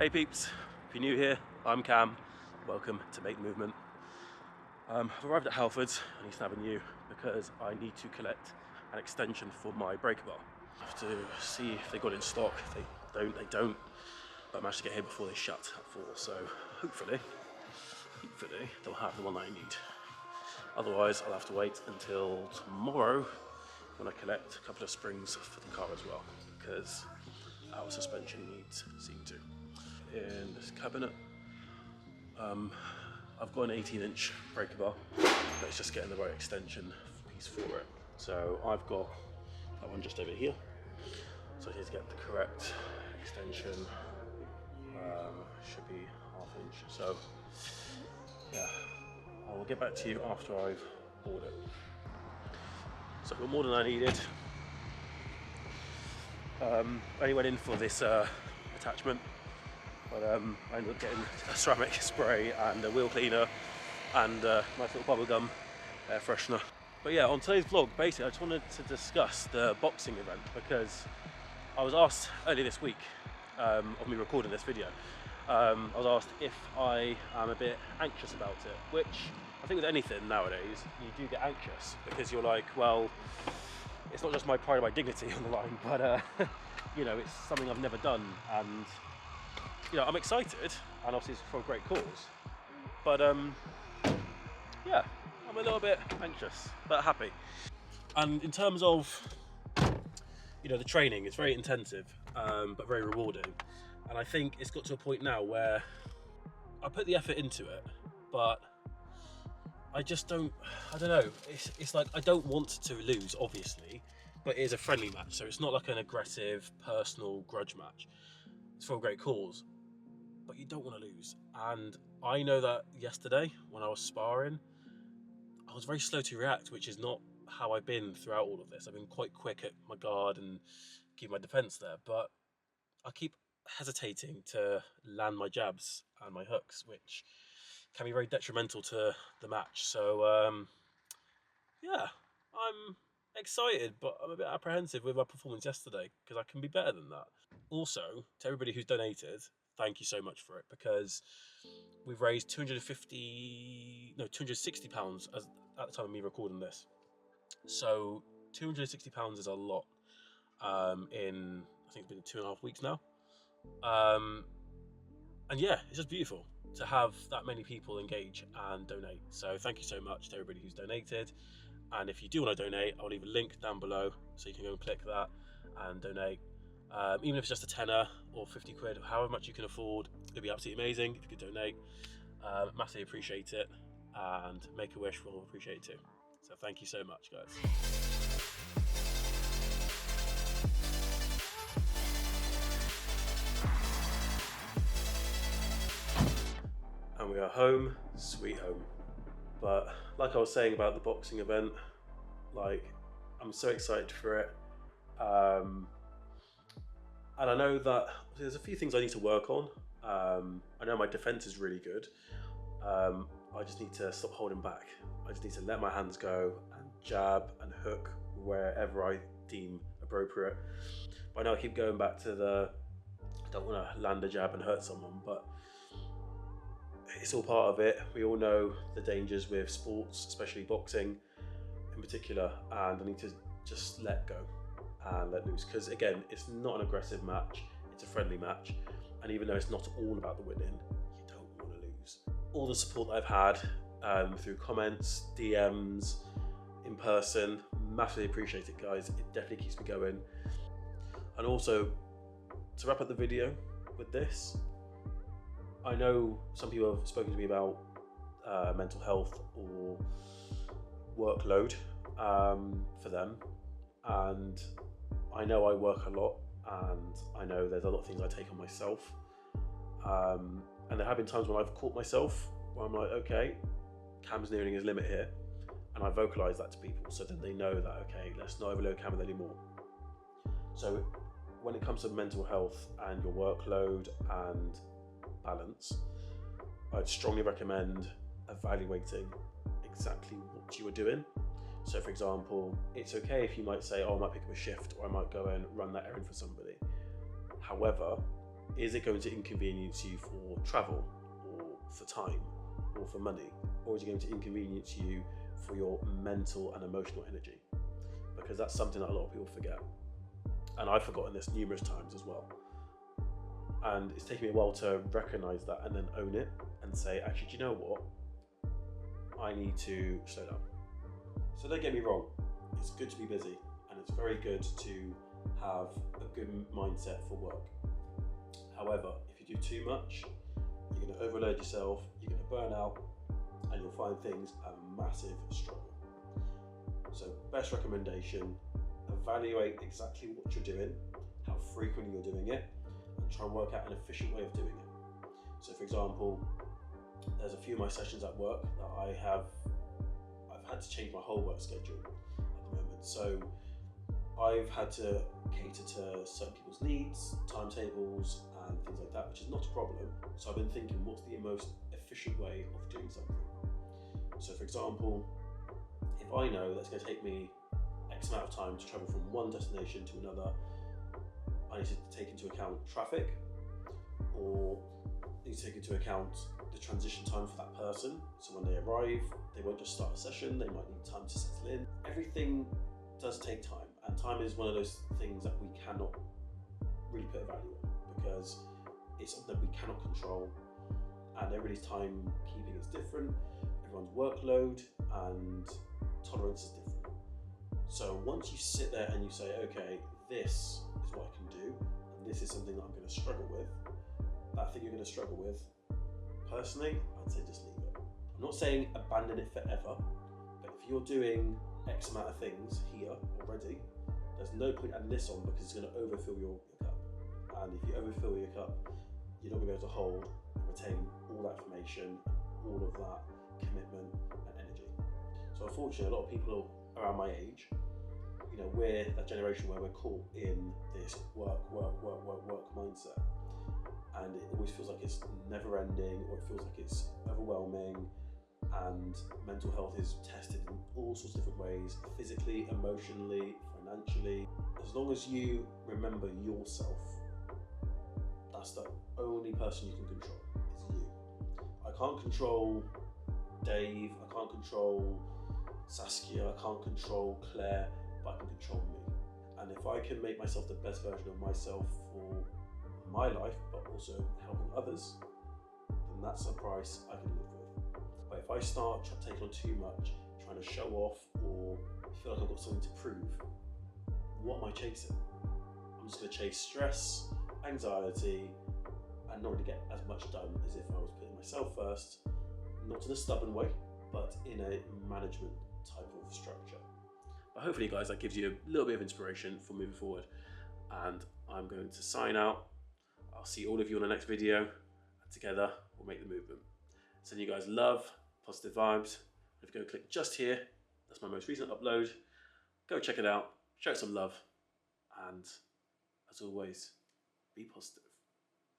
Hey peeps, if you're new here, I'm Cam. Welcome to Make Movement. I've arrived at Halfords on East Avenue because I need to collect an extension for my breaker bar. I have to see if they got it in stock. If they don't. But I managed to get here before they shut at 4, so hopefully they'll have the one that I need. Otherwise, I'll have to wait until tomorrow when I collect a couple of springs for the car as well, because our suspension needs seeing to. In this cabinet, I've got an 18-inch breaker bar, but it's just getting the right extension piece for it. So I've got that one just over here. So I need to get the correct extension. Should be 1/2 inch. So yeah, I will get back to you after I've bought it. So I've got more than I needed. I only went in for this attachment, but I ended up getting a ceramic spray and a wheel cleaner and a nice little bubblegum air freshener. But yeah, on today's vlog, basically I just wanted to discuss the boxing event because I was asked earlier this week of me recording this video. I was asked if I am a bit anxious about it, which I think with anything nowadays you do get anxious because you're like, well, it's not just my pride and my dignity on the line, but you know, it's something I've never done, and you know, I'm excited, and obviously it's for a great cause. But yeah, I'm a little bit anxious, but happy. And in terms of, you know, the training, it's very intensive, but very rewarding. And I think it's got to a point now where I put the effort into it, but I just don't, I don't know, it's like I don't want to lose, obviously, but it is a friendly match, so it's not like an aggressive, personal grudge match. It's for a great cause, but you don't want to lose. And I know that yesterday, when I was sparring, I was very slow to react, which is not how I've been throughout all of this. I've been quite quick at my guard and keep my defence there, but I keep hesitating to land my jabs and my hooks, which can be very detrimental to the match. So yeah, I'm excited, but I'm a bit apprehensive with my performance yesterday because I can be better than that. Also, to everybody who's donated, thank you so much for it, because we've raised £260 at the time of me recording this. So £260 is a lot in, I think it's been 2.5 weeks now. And yeah, it's just beautiful to have that many people engage and donate. So thank you so much to everybody who's donated. And if you do want to donate, I'll leave a link down below so you can go and click that and donate. Even if it's just a tenner or 50 quid, however much you can afford, it'd be absolutely amazing if you could donate. Massively appreciate it, and Make-A-Wish will appreciate it too. So thank you so much, guys. And we are home, sweet home. But like I was saying about the boxing event, like, I'm so excited for it. And I know that there's a few things I need to work on. I know my defense is really good. I just need to stop holding back. I just need to let my hands go and jab and hook wherever I deem appropriate. But I know I keep going back to I don't want to land a jab and hurt someone, but it's all part of it. We all know the dangers with sports, especially boxing in particular, and I need to just let go and let loose, because again, it's not an aggressive match, it's a friendly match, and even though it's not all about the winning, you don't want to lose. All the support that I've had through comments, DMs, in person, massively appreciate it, guys. It definitely keeps me going. And also, to wrap up the video with this, I know some people have spoken to me about mental health or workload for them, and I know I work a lot, and I know there's a lot of things I take on myself, and there have been times when I've caught myself where I'm like, okay, Cam's nearing his limit here, and I vocalise that to people so then they know that, okay, let's not overload Cam anymore. So when it comes to mental health and your workload and balance, I'd strongly recommend evaluating exactly what you are doing. So for example, it's okay if you might say, oh, I might pick up a shift, or I might go and run that errand for somebody. However, Is it going to inconvenience you for travel, or for time, or for money? Or is it going to inconvenience you for your mental and emotional energy? Because that's something that a lot of people forget. And I've forgotten this numerous times as well. And it's taken me a while to recognize that and then own it and say, actually, do you know what? I need to slow down. So don't get me wrong, it's good to be busy, and it's very good to have a good mindset for work. However, if you do too much, you're going to overload yourself, you're going to burn out, and you'll find things a massive struggle. So best recommendation, evaluate exactly what you're doing, how frequently you're doing it, and try and work out an efficient way of doing it. So for example, there's a few of my sessions at work that I've had to change my whole work schedule at the moment. So I've had to cater to certain people's needs, timetables, and things like that, which is not a problem. So I've been thinking, what's the most efficient way of doing something? So for example, if I know that's going to take me X amount of time to travel from one destination to another, I need to take into account traffic, or need to take into account the transition time for that person. So when they arrive, they won't just start a session, they might need time to settle in. Everything does take time, and time is one of those things that we cannot really put a value on, because it's something that we cannot control, and everybody's time keeping is different, everyone's workload and tolerance is different. So once you sit there and you say, okay, this is what I can do, and this is something that I'm going to struggle with, that thing you're going to struggle with, personally, I'd say just leave it. I'm not saying abandon it forever, but if you're doing X amount of things here already, there's no point adding this on, because it's going to overfill your cup. And if you overfill your cup, you're not going to be able to hold and retain all that information, all of that commitment and energy. So unfortunately, a lot of people around my age, we're that generation where we're caught in this work mindset. And it always feels like it's never ending, or it feels like it's overwhelming, and mental health is tested in all sorts of different ways, physically, emotionally, financially. As long as you remember yourself, that's the only person you can control, is you. I can't control Dave, I can't control Saskia, I can't control Claire, but I can control me. And if I can make myself the best version of myself for my life, but also helping others, then that's a price I can live with. But if I start taking on too much, trying to show off, or feel like I've got something to prove, what am I chasing? I'm just going to chase stress, anxiety, and not really get as much done as if I was putting myself first, not in a stubborn way, but in a management type of structure. But hopefully, guys, that gives you a little bit of inspiration for moving forward. And I'm going to sign out. I'll see all of you on the next video, and together we'll make the movement. Send you guys love, positive vibes. If you go click just here, that's my most recent upload. Go check it out, show it some love, and as always, be positive.